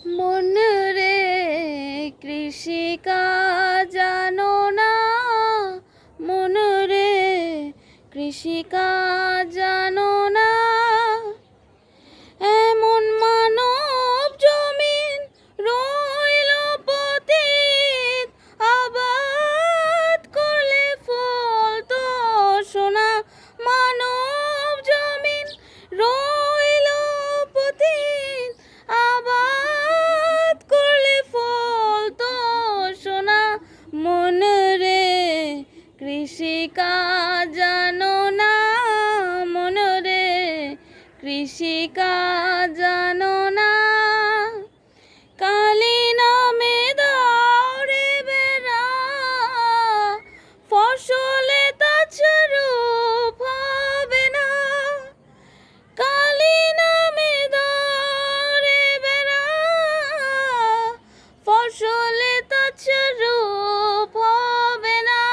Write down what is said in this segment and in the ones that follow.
মন রে কৃষিকাজ জানো না, মন রে কৃষিকাজ জানো না। এমন মানব জমিন রইল পতিত, আবাদ করলে ফল তো সোনা। মানব জমিন রইল পতিত, আবাদ করলে ফল তো সোনা। মন রে কৃষিকাজ জানো না, মন রে কৃষিকাজ জানো না। কালি নামে দাও রে বেড়া, ফসলে তাছরূপ হবে না। কালি নামে দাও রে বেড়া, ফসলে তাছরূপ হবে না।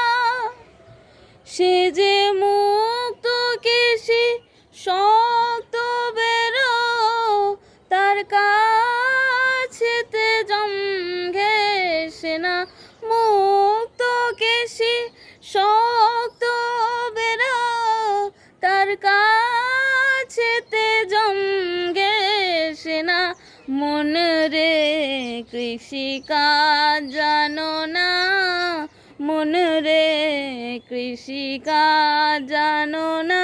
সে যে মুক্ত কেশি শক্ত বেরো, তার কাছেতে জম ঘেঁষে না। মুক্ত কেশি শক্ত বেরো, তার কাছেতে জম ঘেঁষে না। মন রে কৃষিকাজ জানো না, মন রে কৃষিকাজ জানো না।